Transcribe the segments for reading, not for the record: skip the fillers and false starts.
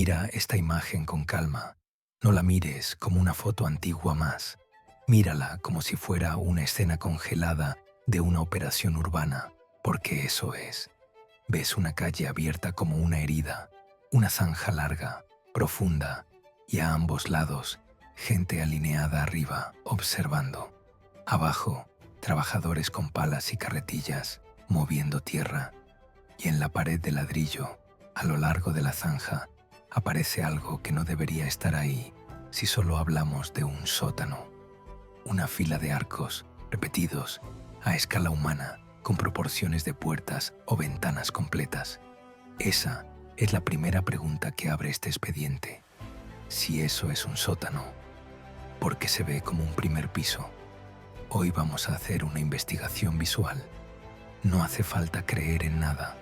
Mira esta imagen con calma. No la mires como una foto antigua más. Mírala como si fuera una escena congelada de una operación urbana, porque eso es. Ves una calle abierta como una herida, una zanja larga, profunda, y a ambos lados, gente alineada arriba, observando. Abajo, trabajadores con palas y carretillas, moviendo tierra. Y en la pared de ladrillo, a lo largo de la zanja, aparece algo que no debería estar ahí si solo hablamos de un sótano. Una fila de arcos, repetidos, a escala humana, con proporciones de puertas o ventanas completas. Esa es la primera pregunta que abre este expediente. Si eso es un sótano, ¿por qué se ve como un primer piso? Hoy vamos a hacer una investigación visual. No hace falta creer en nada.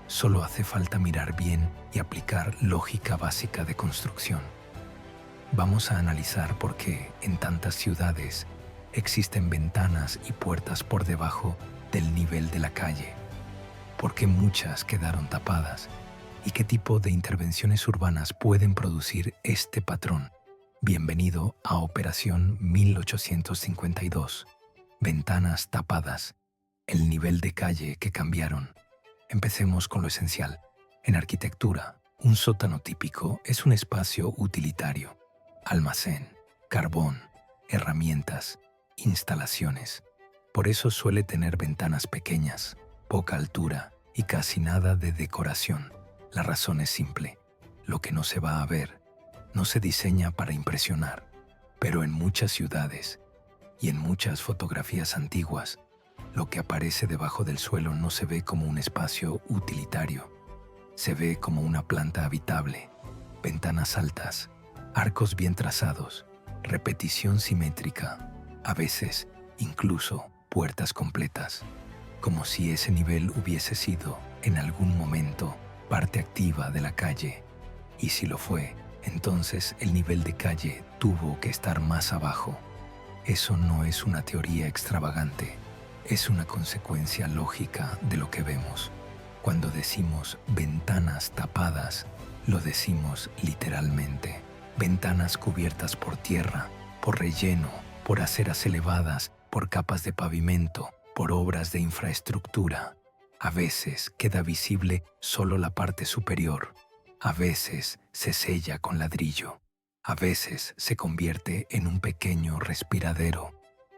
Solo hace falta mirar bien y aplicar lógica básica de construcción. Vamos a analizar por qué en tantas ciudades existen ventanas y puertas por debajo del nivel de la calle, por qué muchas quedaron tapadas y qué tipo de intervenciones urbanas pueden producir este patrón. Bienvenido a Operación 1852. Ventanas tapadas, el nivel de calle que cambiaron. Empecemos con lo esencial. En arquitectura, un sótano típico es un espacio utilitario. Almacén, carbón, herramientas, instalaciones. Por eso suele tener ventanas pequeñas, poca altura y casi nada de decoración. La razón es simple. Lo que no se va a ver no se diseña para impresionar. Pero en muchas ciudades y en muchas fotografías antiguas, lo que aparece debajo del suelo no se ve como un espacio utilitario. Se ve como una planta habitable, ventanas altas, arcos bien trazados, repetición simétrica, a veces incluso puertas completas, como si ese nivel hubiese sido, en algún momento, parte activa de la calle. Y si lo fue, entonces el nivel de calle tuvo que estar más abajo. Eso no es una teoría extravagante, es una consecuencia lógica de lo que vemos. Cuando decimos ventanas tapadas, lo decimos literalmente. Ventanas cubiertas por tierra, por relleno, por aceras elevadas, por capas de pavimento, por obras de infraestructura. A veces queda visible solo la parte superior. A veces se sella con ladrillo. A veces se convierte en un pequeño respiradero,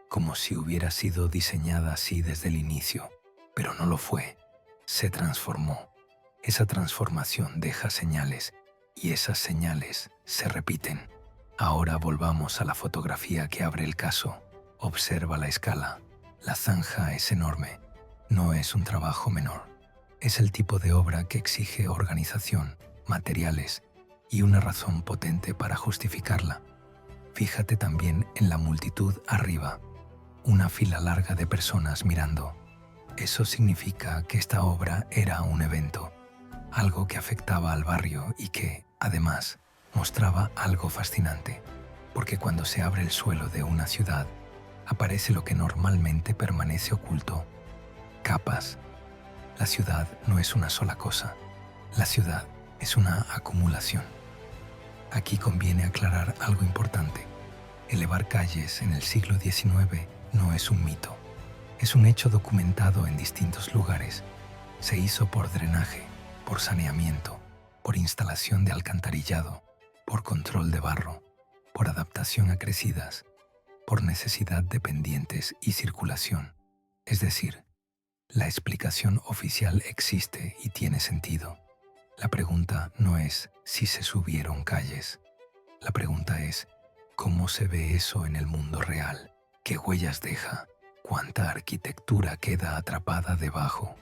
como si hubiera sido diseñada así desde el inicio. Pero no lo fue. Se transformó. Esa transformación deja señales y esas señales se repiten. Ahora volvamos a la fotografía que abre el caso. Observa la escala. La zanja es enorme. No es un trabajo menor. Es el tipo de obra que exige organización, materiales y una razón potente para justificarla. Fíjate también en la multitud arriba. Una fila larga de personas mirando. Eso significa que esta obra era un evento, algo que afectaba al barrio y que, además, mostraba algo fascinante, porque cuando se abre el suelo de una ciudad, aparece lo que normalmente permanece oculto: capas. La ciudad no es una sola cosa. La ciudad es una acumulación. Aquí conviene aclarar algo importante. Elevar calles en el siglo XIX no es un mito. Es un hecho documentado en distintos lugares. Se hizo por drenaje, por saneamiento, por instalación de alcantarillado, por control de barro, por adaptación a crecidas, por necesidad de pendientes y circulación. Es decir, la explicación oficial existe y tiene sentido. La pregunta no es si se subieron calles. La pregunta es, ¿cómo se ve eso en el mundo real? ¿Qué huellas deja? ¿Cuánta arquitectura queda atrapada debajo?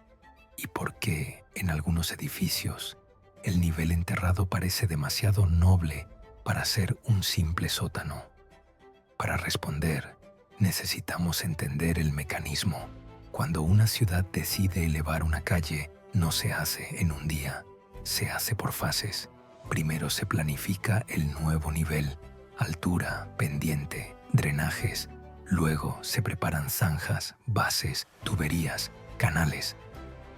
¿Y por qué, en algunos edificios, el nivel enterrado parece demasiado noble para ser un simple sótano? Para responder, necesitamos entender el mecanismo. Cuando una ciudad decide elevar una calle, no se hace en un día, se hace por fases. Primero se planifica el nuevo nivel, altura, pendiente, drenajes. Luego se preparan zanjas, bases, tuberías, canales,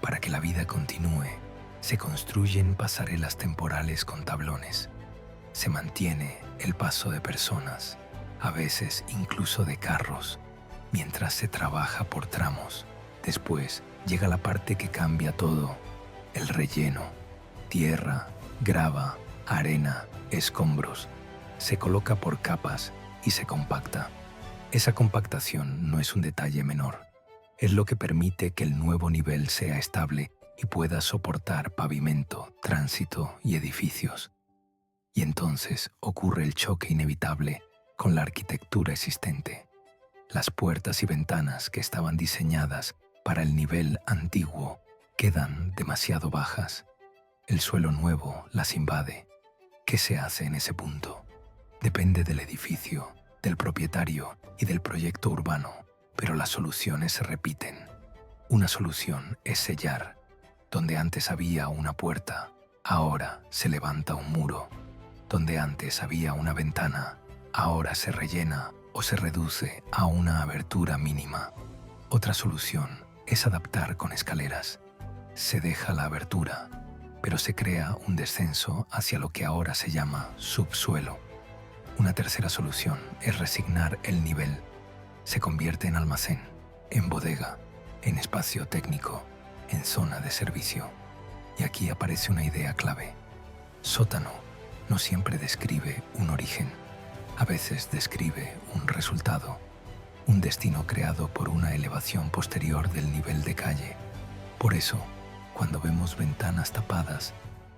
para que la vida continúe. Se construyen pasarelas temporales con tablones. Se mantiene el paso de personas, a veces incluso de carros, mientras se trabaja por tramos. Después llega la parte que cambia todo: el relleno. Tierra, grava, arena, escombros. Se coloca por capas y se compacta. Esa compactación no es un detalle menor. Es lo que permite que el nuevo nivel sea estable y pueda soportar pavimento, tránsito y edificios. Y entonces ocurre el choque inevitable con la arquitectura existente. Las puertas y ventanas que estaban diseñadas para el nivel antiguo quedan demasiado bajas. El suelo nuevo las invade. ¿Qué se hace en ese punto? Depende del edificio, del propietario y del proyecto urbano, pero las soluciones se repiten. Una solución es sellar. Donde antes había una puerta, ahora se levanta un muro. Donde antes había una ventana, ahora se rellena o se reduce a una abertura mínima. Otra solución es adaptar con escaleras. Se deja la abertura, pero se crea un descenso hacia lo que ahora se llama subsuelo. Una tercera solución es resignar el nivel. Se convierte en almacén, en bodega, en espacio técnico, en zona de servicio. Y aquí aparece una idea clave. Sótano no siempre describe un origen. A veces describe un resultado, un destino creado por una elevación posterior del nivel de calle. Por eso, cuando vemos ventanas tapadas,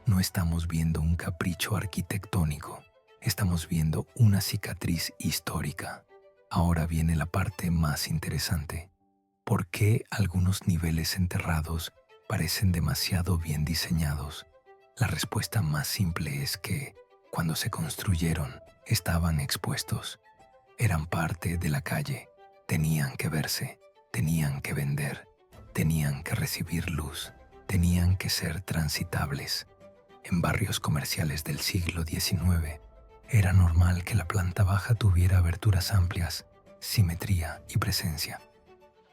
no estamos viendo un capricho arquitectónico, estamos viendo una cicatriz histórica. Ahora viene la parte más interesante. ¿Por qué algunos niveles enterrados parecen demasiado bien diseñados? La respuesta más simple es que, cuando se construyeron, estaban expuestos. Eran parte de la calle, tenían que verse, tenían que vender, tenían que recibir luz. Tenían que ser transitables. En barrios comerciales del siglo XIX, era normal que la planta baja tuviera aberturas amplias, simetría y presencia.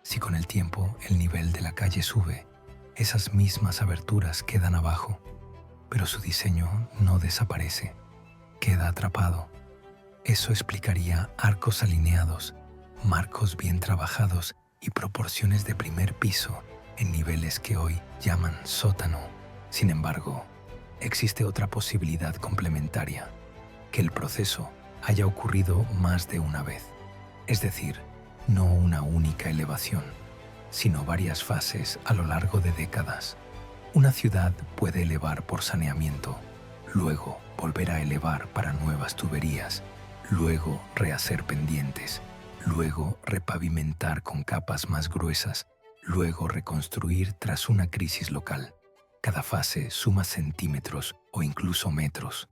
Si con el tiempo el nivel de la calle sube, esas mismas aberturas quedan abajo, pero su diseño no desaparece, queda atrapado. Eso explicaría arcos alineados, marcos bien trabajados y proporciones de primer piso en niveles que hoy llaman sótano. Sin embargo, existe otra posibilidad complementaria: que el proceso haya ocurrido más de una vez. Es decir, no una única elevación, sino varias fases a lo largo de décadas. Una ciudad puede elevar por saneamiento, luego volver a elevar para nuevas tuberías, luego rehacer pendientes, luego repavimentar con capas más gruesas, luego reconstruir tras una crisis local. Cada fase suma centímetros o incluso metros.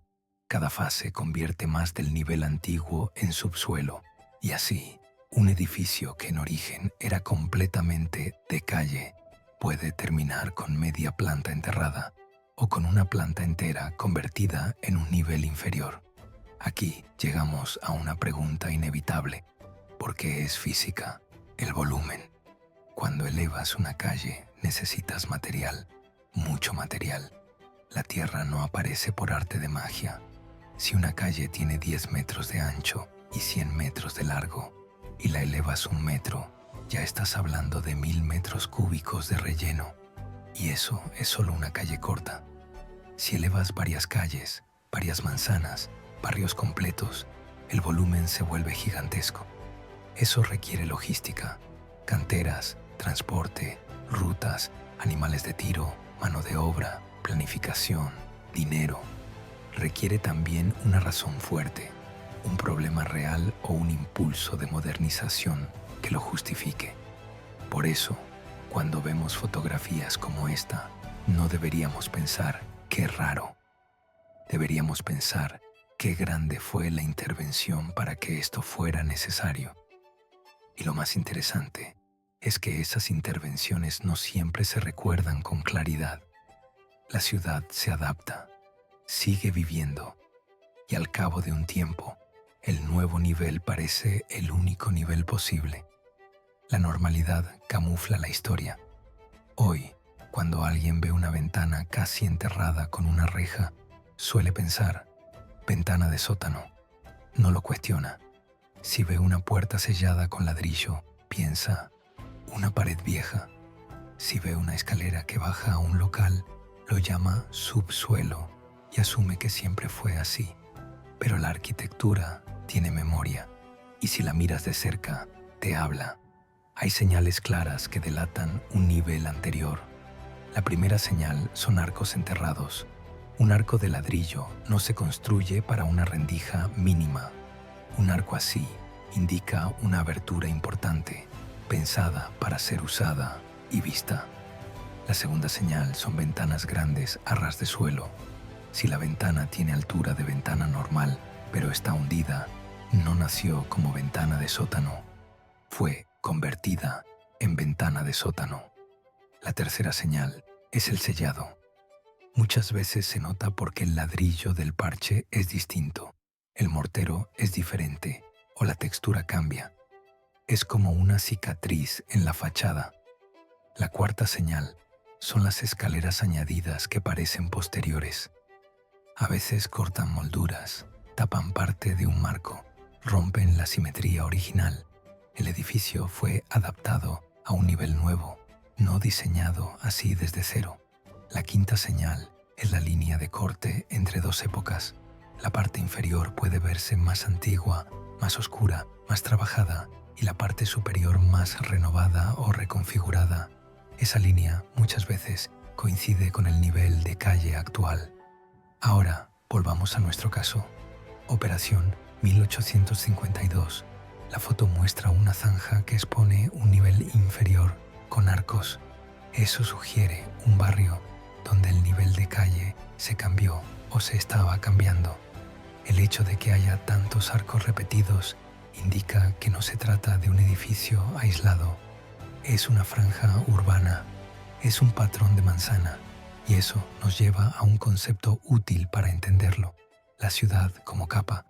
Cada fase convierte más del nivel antiguo en subsuelo. Y así, un edificio que en origen era completamente de calle puede terminar con media planta enterrada o con una planta entera convertida en un nivel inferior. Aquí llegamos a una pregunta inevitable. ¿Por qué es física? El volumen. Cuando elevas una calle, necesitas material, mucho material. La tierra no aparece por arte de magia. Si una calle tiene 10 metros de ancho y 100 metros de largo, y la elevas 1 metro, ya estás hablando de 1000 metros cúbicos de relleno. Y eso es solo una calle corta. Si elevas varias calles, varias manzanas, barrios completos, el volumen se vuelve gigantesco. Eso requiere logística, canteras, transporte, rutas, animales de tiro, mano de obra, planificación, dinero. Requiere también una razón fuerte, un problema real o un impulso de modernización que lo justifique. Por eso, cuando vemos fotografías como esta, no deberíamos pensar qué raro. Deberíamos pensar qué grande fue la intervención para que esto fuera necesario. Y lo más interesante es que esas intervenciones no siempre se recuerdan con claridad. La ciudad se adapta, sigue viviendo, y al cabo de un tiempo, el nuevo nivel parece el único nivel posible. La normalidad camufla la historia. Hoy, Cuando alguien ve una ventana casi enterrada con una reja, suele pensar, ventana de sótano. No lo cuestiona. Si ve una puerta sellada con ladrillo, piensa, una pared vieja. Si ve una escalera que baja a un local, lo llama subsuelo y asume que siempre fue así. Pero la arquitectura tiene memoria y si la miras de cerca, te habla. Hay señales claras que delatan un nivel anterior. La primera señal son arcos enterrados. Un arco de ladrillo no se construye para una rendija mínima. Un arco así indica una abertura importante, pensada para ser usada y vista. La segunda señal son ventanas grandes a ras de suelo. Si la ventana tiene altura de ventana normal, pero está hundida, no nació como ventana de sótano. Fue convertida en ventana de sótano. La tercera señal es el sellado. Muchas veces se nota porque el ladrillo del parche es distinto, el mortero es diferente o la textura cambia. Es como una cicatriz en la fachada. La cuarta señal son las escaleras añadidas que parecen posteriores. A veces cortan molduras, tapan parte de un marco, rompen la simetría original. El edificio fue adaptado a un nivel nuevo, no diseñado así desde cero. La quinta señal es la línea de corte entre dos épocas. La parte inferior puede verse más antigua, más oscura, más trabajada, y la parte superior más renovada o reconfigurada. Esa línea muchas veces coincide con el nivel de calle actual. Ahora volvamos a nuestro caso. Operación 1852. La foto muestra una zanja que expone un nivel inferior con arcos. Eso sugiere un barrio donde el nivel de calle se cambió o se estaba cambiando. El hecho de que haya tantos arcos repetidos indica que no se trata de un edificio aislado. Es una franja urbana, es un patrón de manzana, y eso nos lleva a un concepto útil para entenderlo: la ciudad como capa.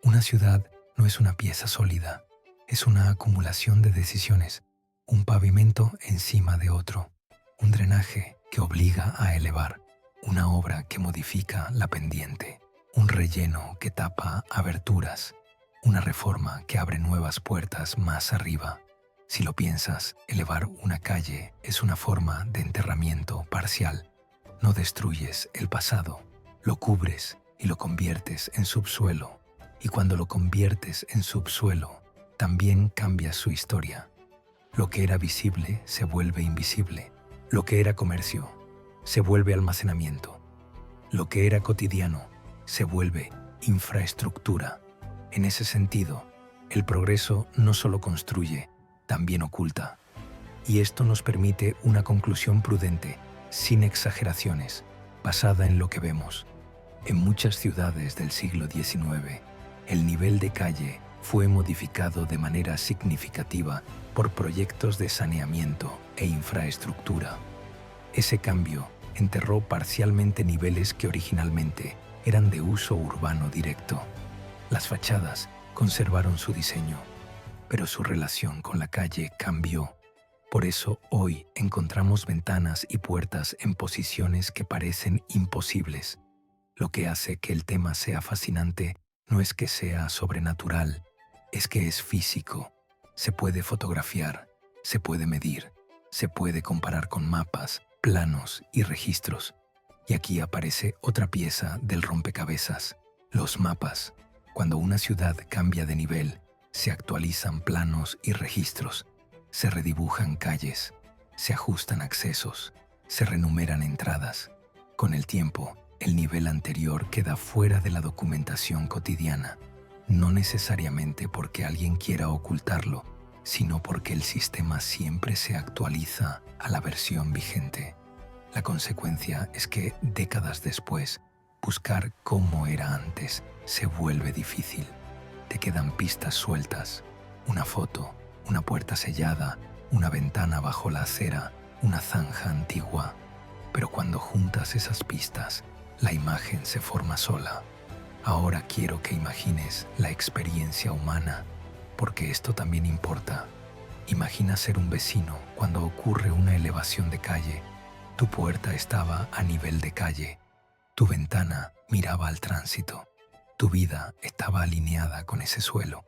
Una ciudad no es una pieza sólida, es una acumulación de decisiones, un pavimento encima de otro, un drenaje que obliga a elevar, una obra que modifica la pendiente, un relleno que tapa aberturas, una reforma que abre nuevas puertas más arriba. Si lo piensas, elevar una calle es una forma de enterramiento parcial. No destruyes el pasado, lo cubres y lo conviertes en subsuelo. Y cuando lo conviertes en subsuelo, también cambias su historia. Lo que era visible se vuelve invisible. Lo que era comercio se vuelve almacenamiento. Lo que era cotidiano se vuelve infraestructura. En ese sentido, el progreso no solo construye, también oculta. Y esto nos permite una conclusión prudente, sin exageraciones, basada en lo que vemos. En muchas ciudades del siglo XIX, el nivel de calle fue modificado de manera significativa por proyectos de saneamiento e infraestructura. Ese cambio enterró parcialmente niveles que originalmente eran de uso urbano directo. Las fachadas conservaron su diseño, pero su relación con la calle cambió. Por eso hoy encontramos ventanas y puertas en posiciones que parecen imposibles. Lo que hace que el tema sea fascinante no es que sea sobrenatural, es que es físico. Se puede fotografiar, se puede medir, se puede comparar con mapas, planos y registros. Y aquí aparece otra pieza del rompecabezas: los mapas. Cuando una ciudad cambia de nivel, se actualizan planos y registros, se redibujan calles, se ajustan accesos, se renumeran entradas. Con el tiempo, el nivel anterior queda fuera de la documentación cotidiana, no necesariamente porque alguien quiera ocultarlo, sino porque el sistema siempre se actualiza a la versión vigente. La consecuencia es que, décadas después, buscar cómo era antes se vuelve difícil. Te quedan pistas sueltas, una foto, una puerta sellada, una ventana bajo la acera, una zanja antigua. Pero cuando juntas esas pistas, la imagen se forma sola. Ahora quiero que imagines la experiencia humana, porque esto también importa. Imagina ser un vecino cuando ocurre una elevación de calle. Tu puerta estaba a nivel de calle, tu ventana miraba al tránsito, tu vida estaba alineada con ese suelo.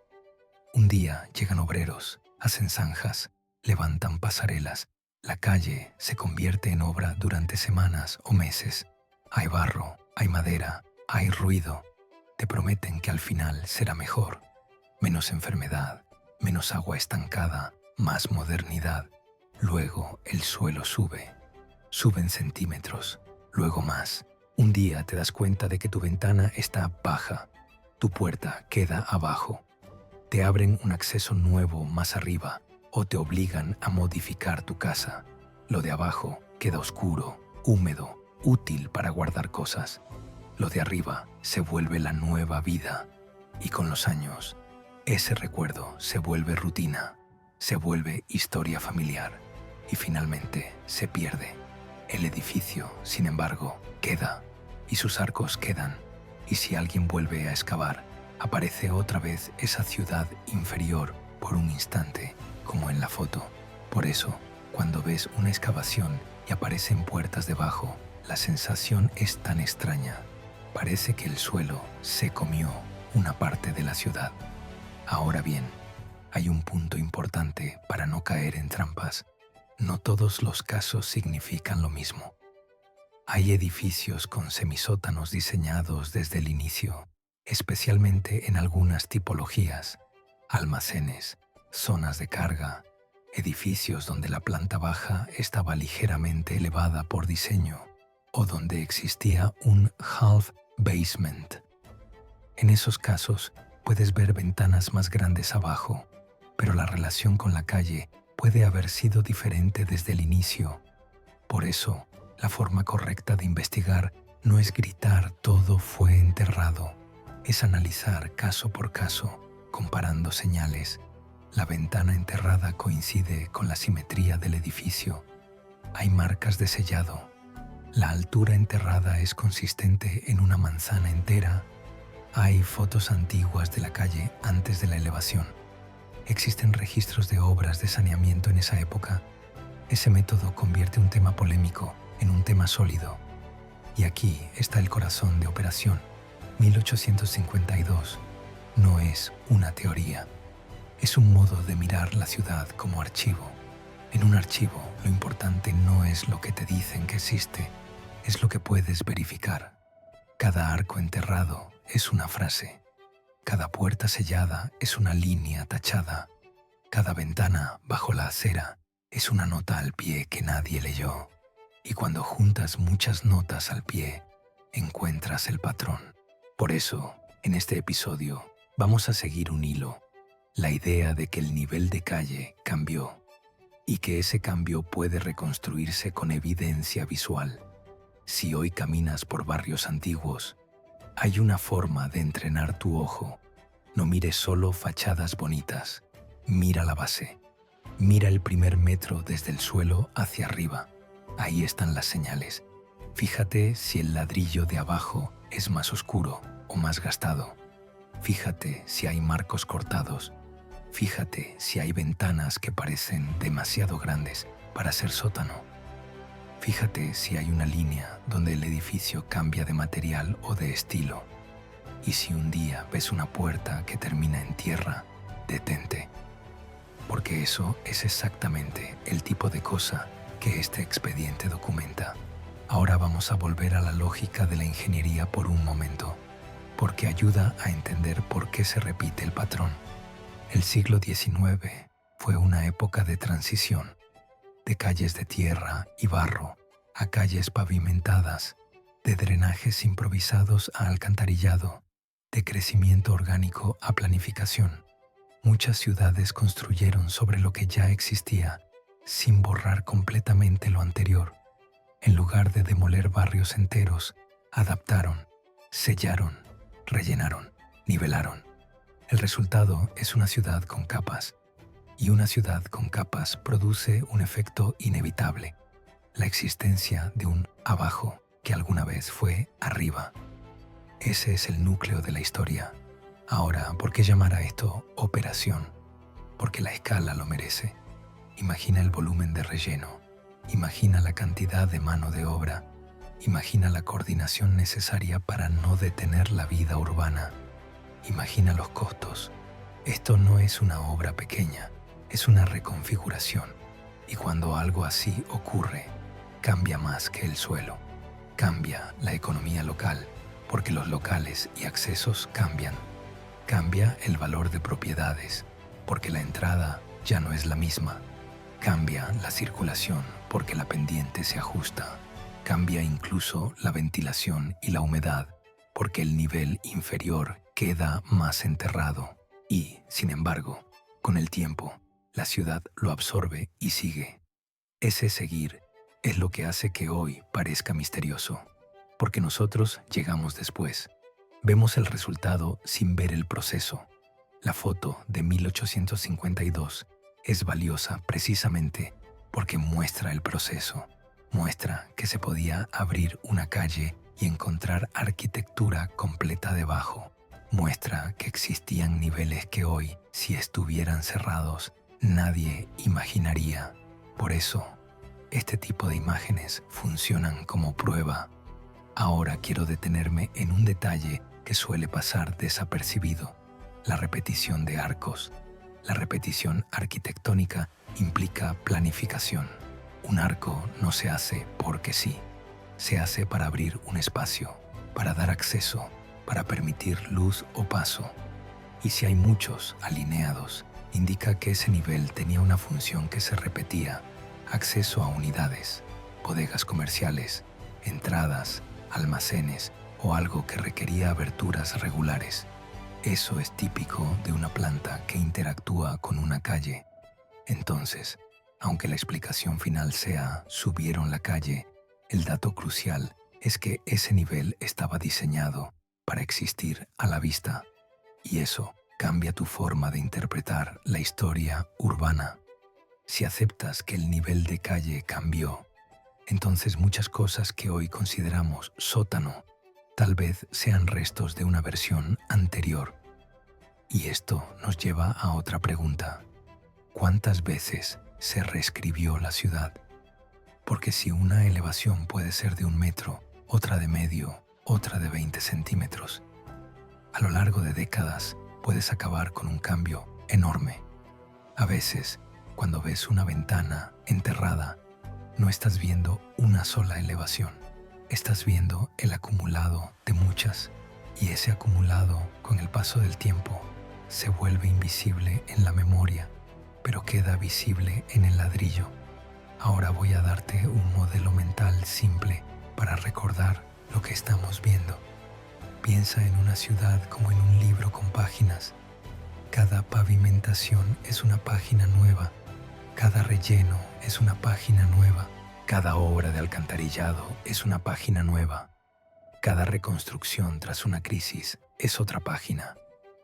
Un día llegan obreros, hacen zanjas, levantan pasarelas. La calle se convierte en obra durante semanas o meses. Hay barro, hay madera, hay ruido. Te prometen que al final será mejor. Menos enfermedad, menos agua estancada, más modernidad. Luego el suelo sube. Suben centímetros, luego más. Un día te das cuenta de que tu ventana está baja. Tu puerta queda abajo. Te abren un acceso nuevo más arriba o te obligan a modificar tu casa. Lo de abajo queda oscuro, húmedo, útil para guardar cosas. Lo de arriba se vuelve la nueva vida y con los años, ese recuerdo se vuelve rutina, se vuelve historia familiar y finalmente se pierde. El edificio, sin embargo, queda y sus arcos quedan y si alguien vuelve a excavar, aparece otra vez esa ciudad inferior por un instante, como en la foto. Por eso, cuando ves una excavación y aparecen puertas debajo, la sensación es tan extraña. Parece que el suelo se comió una parte de la ciudad. Ahora bien, hay un punto importante para no caer en trampas. No todos los casos significan lo mismo. Hay edificios con semisótanos diseñados desde el inicio, especialmente en algunas tipologías, almacenes, zonas de carga, edificios donde la planta baja estaba ligeramente elevada por diseño o donde existía un half basement. En esos casos puedes ver ventanas más grandes abajo, pero la relación con la calle puede haber sido diferente desde el inicio. Por eso, la forma correcta de investigar no es gritar todo fue enterrado, es analizar caso por caso, comparando señales. La ventana enterrada coincide con la simetría del edificio. Hay marcas de sellado. La altura enterrada es consistente en una manzana entera. Hay fotos antiguas de la calle antes de la elevación. Existen registros de obras de saneamiento en esa época. Ese método convierte un tema polémico en un tema sólido. Y aquí está el corazón de Operación 1852. No es una teoría. Es un modo de mirar la ciudad como archivo. En un archivo, lo importante no es lo que te dicen que existe, es lo que puedes verificar. Cada arco enterrado es una frase. Cada puerta sellada es una línea tachada. Cada ventana bajo la acera es una nota al pie que nadie leyó. Y cuando juntas muchas notas al pie, encuentras el patrón. Por eso, en este episodio, vamos a seguir un hilo. La idea de que el nivel de calle cambió y que ese cambio puede reconstruirse con evidencia visual. Si hoy caminas por barrios antiguos, hay una forma de entrenar tu ojo. No mires solo fachadas bonitas, mira la base. Mira el primer metro desde el suelo hacia arriba. Ahí están las señales. Fíjate si el ladrillo de abajo es más oscuro o más gastado. Fíjate si hay marcos cortados. Fíjate si hay ventanas que parecen demasiado grandes para ser sótano. Fíjate si hay una línea donde el edificio cambia de material o de estilo. Y si un día ves una puerta que termina en tierra, detente. Porque eso es exactamente el tipo de cosa que este expediente documenta. Ahora vamos a volver a la lógica de la ingeniería por un momento, porque ayuda a entender por qué se repite el patrón. El siglo XIX fue una época de transición, de calles de tierra y barro a calles pavimentadas, de drenajes improvisados a alcantarillado, de crecimiento orgánico a planificación. Muchas ciudades construyeron sobre lo que ya existía, sin borrar completamente lo anterior. En lugar de demoler barrios enteros, adaptaron, sellaron, rellenaron, nivelaron. El resultado es una ciudad con capas, y una ciudad con capas produce un efecto inevitable, la existencia de un abajo que alguna vez fue arriba. Ese es el núcleo de la historia. Ahora, ¿por qué llamar a esto operación? Porque la escala lo merece. Imagina el volumen de relleno. Imagina la cantidad de mano de obra. Imagina la coordinación necesaria para no detener la vida urbana. Imagina los costos. Esto no es una obra pequeña, es una reconfiguración. Y cuando algo así ocurre, cambia más que el suelo. Cambia la economía local, porque los locales y accesos cambian. Cambia el valor de propiedades, porque la entrada ya no es la misma. Cambia la circulación, porque la pendiente se ajusta. Cambia incluso la ventilación y la humedad, porque el nivel inferior queda más enterrado. Y, sin embargo, con el tiempo, la ciudad lo absorbe y sigue. Ese seguir es lo que hace que hoy parezca misterioso, porque nosotros llegamos después. Vemos el resultado sin ver el proceso. La foto de 1852 es valiosa precisamente porque muestra el proceso. Muestra que se podía abrir una calle y encontrar arquitectura completa debajo. Muestra que existían niveles que hoy, si estuvieran cerrados, nadie imaginaría. Por eso, este tipo de imágenes funcionan como prueba. Ahora quiero detenerme en un detalle que suele pasar desapercibido: la repetición de arcos. La repetición arquitectónica implica planificación. Un arco no se hace porque sí. Se hace para abrir un espacio, para dar acceso, para permitir luz o paso. Y si hay muchos alineados, indica que ese nivel tenía una función que se repetía: acceso a unidades, bodegas comerciales, entradas, almacenes o algo que requería aberturas regulares. Eso es típico de una planta que interactúa con una calle. Entonces, aunque la explicación final sea subieron la calle, el dato crucial es que ese nivel estaba diseñado para existir a la vista. Y eso cambia tu forma de interpretar la historia urbana. Si aceptas que el nivel de calle cambió, entonces muchas cosas que hoy consideramos sótano tal vez sean restos de una versión anterior. Y esto nos lleva a otra pregunta: ¿cuántas veces se reescribió la ciudad? Porque si una elevación puede ser de 1 metro, otra de medio, otra de 20 centímetros, a lo largo de décadas puedes acabar con un cambio enorme. A veces, cuando ves una ventana enterrada, no estás viendo una sola elevación, estás viendo el acumulado de muchas, y ese acumulado, con el paso del tiempo, se vuelve invisible en la memoria, pero queda visible en el ladrillo. Ahora voy a darte un modelo mental simple para recordar lo que estamos viendo. Piensa en una ciudad como en un libro con páginas. Cada pavimentación es una página nueva. Cada relleno es una página nueva. Cada obra de alcantarillado es una página nueva. Cada reconstrucción tras una crisis es otra página.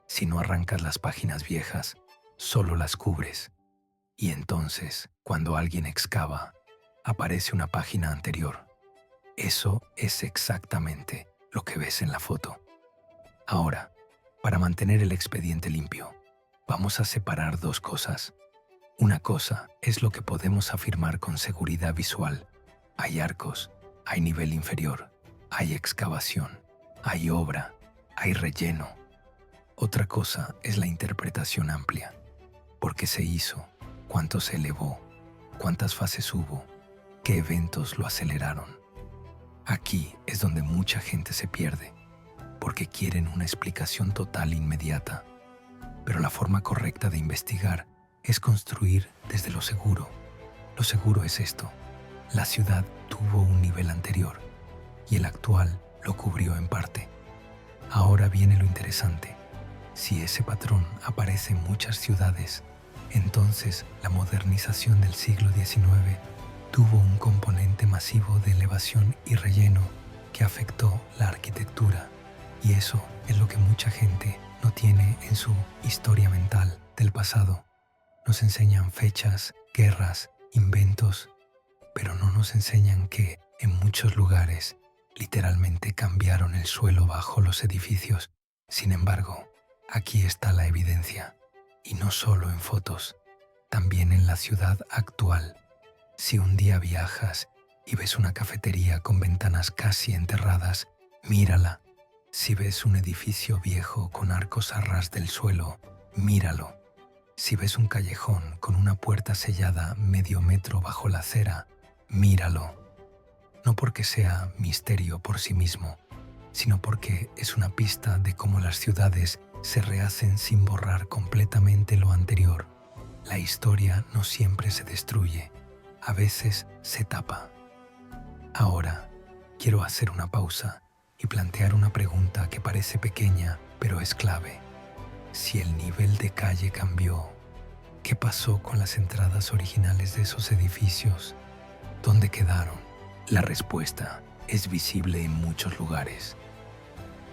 Si no arrancas las páginas viejas, solo las cubres. Y entonces, cuando alguien excava, aparece una página anterior. Eso es exactamente lo que ves en la foto. Ahora, para mantener el expediente limpio, vamos a separar dos cosas. Una cosa es lo que podemos afirmar con seguridad visual. Hay arcos, hay nivel inferior, hay excavación, hay obra, hay relleno. Otra cosa es la interpretación amplia. ¿Por qué se hizo? ¿Cuánto se elevó? ¿Cuántas fases hubo? ¿Qué eventos lo aceleraron? Aquí es donde mucha gente se pierde, porque quieren una explicación total inmediata. Pero la forma correcta de investigar es construir desde lo seguro. Lo seguro es esto: la ciudad tuvo un nivel anterior y el actual lo cubrió en parte. Ahora viene lo interesante. Si ese patrón aparece en muchas ciudades, entonces la modernización del siglo XIX tuvo un componente masivo de elevación y relleno que afectó la arquitectura. Y eso es lo que mucha gente no tiene en su historia mental del pasado. Nos enseñan fechas, guerras, inventos, pero no nos enseñan que en muchos lugares literalmente cambiaron el suelo bajo los edificios. Sin embargo, aquí está la evidencia, y no solo en fotos, también en la ciudad actual. Si un día viajas y ves una cafetería con ventanas casi enterradas, mírala. Si ves un edificio viejo con arcos a ras del suelo, míralo. Si ves un callejón con una puerta sellada medio metro bajo la acera, míralo. No porque sea misterio por sí mismo, sino porque es una pista de cómo las ciudades se rehacen sin borrar completamente lo anterior. La historia no siempre se destruye, a veces se tapa. Ahora, quiero hacer una pausa y plantear una pregunta que parece pequeña, pero es clave. Si el nivel de calle cambió, ¿qué pasó con las entradas originales de esos edificios? ¿Dónde quedaron? La respuesta es visible en muchos lugares.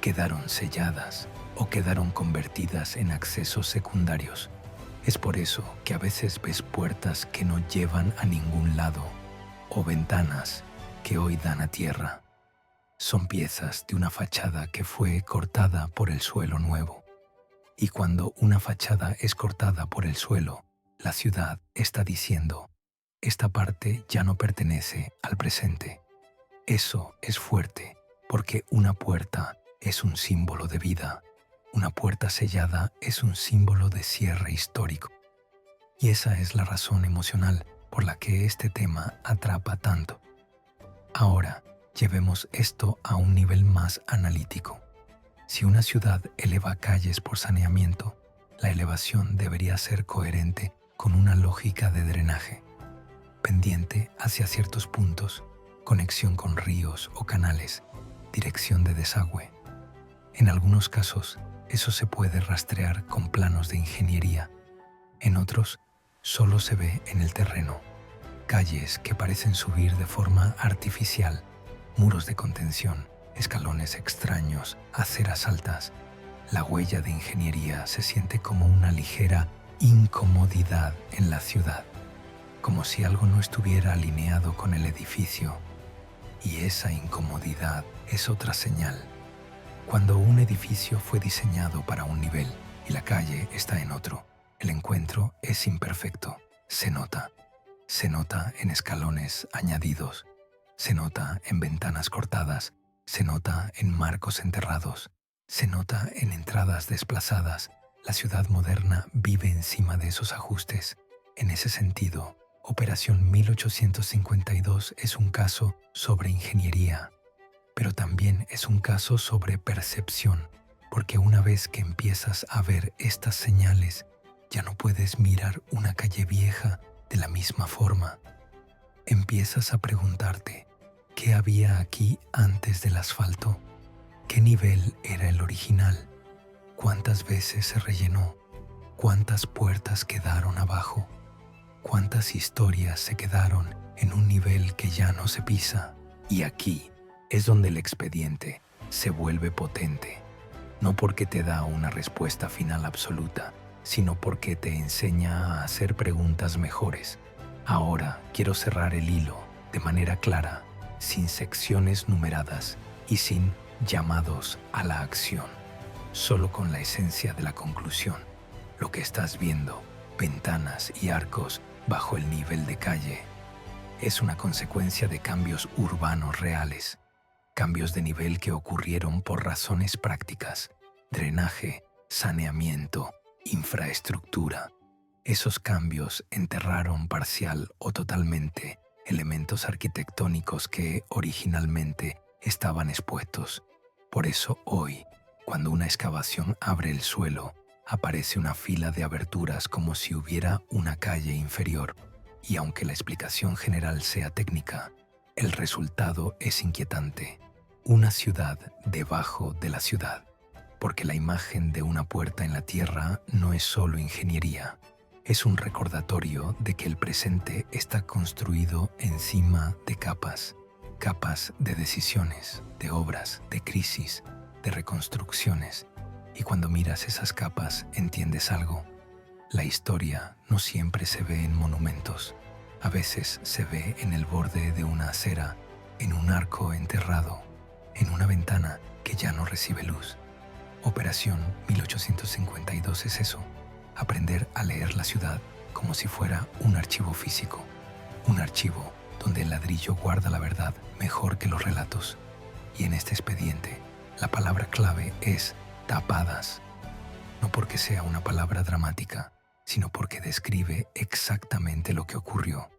Quedaron selladas o quedaron convertidas en accesos secundarios. Es por eso que a veces ves puertas que no llevan a ningún lado o ventanas que hoy dan a tierra. Son piezas de una fachada que fue cortada por el suelo nuevo. Y cuando una fachada es cortada por el suelo, la ciudad está diciendo: esta parte ya no pertenece al presente. Eso es fuerte, porque una puerta es un símbolo de vida. Una puerta sellada es un símbolo de cierre histórico. Y esa es la razón emocional por la que este tema atrapa tanto. Ahora, llevemos esto a un nivel más analítico. Si una ciudad eleva calles por saneamiento, la elevación debería ser coherente con una lógica de drenaje, pendiente hacia ciertos puntos, conexión con ríos o canales, dirección de desagüe. En algunos casos, eso se puede rastrear con planos de ingeniería. En otros, solo se ve en el terreno. Calles que parecen subir de forma artificial, muros de contención, escalones extraños, aceras altas. La huella de ingeniería se siente como una ligera incomodidad en la ciudad, como si algo no estuviera alineado con el edificio. Y esa incomodidad es otra señal. Cuando un edificio fue diseñado para un nivel y la calle está en otro, el encuentro es imperfecto. Se nota. Se nota en escalones añadidos. Se nota en ventanas cortadas. Se nota en marcos enterrados. Se nota en entradas desplazadas. La ciudad moderna vive encima de esos ajustes. En ese sentido, Operación 1852 es un caso sobre ingeniería, pero también es un caso sobre percepción, porque una vez que empiezas a ver estas señales, ya no puedes mirar una calle vieja de la misma forma. Empiezas a preguntarte, ¿qué había aquí antes del asfalto? ¿Qué nivel era el original? ¿Cuántas veces se rellenó? ¿Cuántas puertas quedaron abajo? ¿Cuántas historias se quedaron en un nivel que ya no se pisa? Y aquí es donde el expediente se vuelve potente, no porque te da una respuesta final absoluta, sino porque te enseña a hacer preguntas mejores. Ahora quiero cerrar el hilo de manera clara, sin secciones numeradas y sin llamados a la acción, solo con la esencia de la conclusión. Lo que estás viendo, ventanas y arcos bajo el nivel de calle, es una consecuencia de cambios urbanos reales, cambios de nivel que ocurrieron por razones prácticas, drenaje, saneamiento, infraestructura. Esos cambios enterraron parcial o totalmente elementos arquitectónicos que originalmente estaban expuestos. Por eso hoy, cuando una excavación abre el suelo, aparece una fila de aberturas como si hubiera una calle inferior. Y aunque la explicación general sea técnica, el resultado es inquietante. Una ciudad debajo de la ciudad. Porque la imagen de una puerta en la tierra no es solo ingeniería. Es un recordatorio de que el presente está construido encima de capas. Capas de decisiones, de obras, de crisis, de reconstrucciones. Y cuando miras esas capas, entiendes algo. La historia no siempre se ve en monumentos. A veces se ve en el borde de una acera, en un arco enterrado, en una ventana que ya no recibe luz. Operación 1852 es eso, aprender a leer la ciudad como si fuera un archivo físico. un archivo donde el ladrillo guarda la verdad mejor que los relatos. Y en este expediente, la palabra clave es tapadas. No porque sea una palabra dramática, sino porque describe exactamente lo que ocurrió.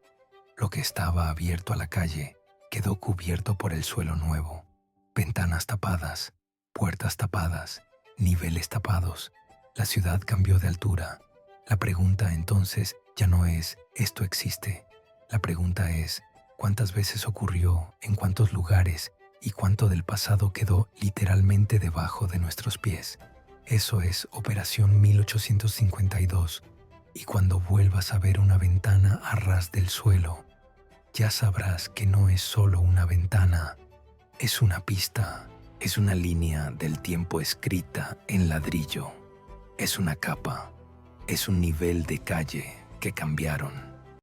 Lo que estaba abierto a la calle quedó cubierto por el suelo nuevo. Ventanas tapadas, puertas tapadas, niveles tapados. La ciudad cambió de altura. La pregunta entonces ya no es ¿esto existe? La pregunta es ¿cuántas veces ocurrió, en cuántos lugares y cuánto del pasado quedó literalmente debajo de nuestros pies? Eso es Operación 1852. Y cuando vuelvas a ver una ventana a ras del suelo, ya sabrás que no es solo una ventana, es una pista, es una línea del tiempo escrita en ladrillo, es una capa, es un nivel de calle que cambiaron.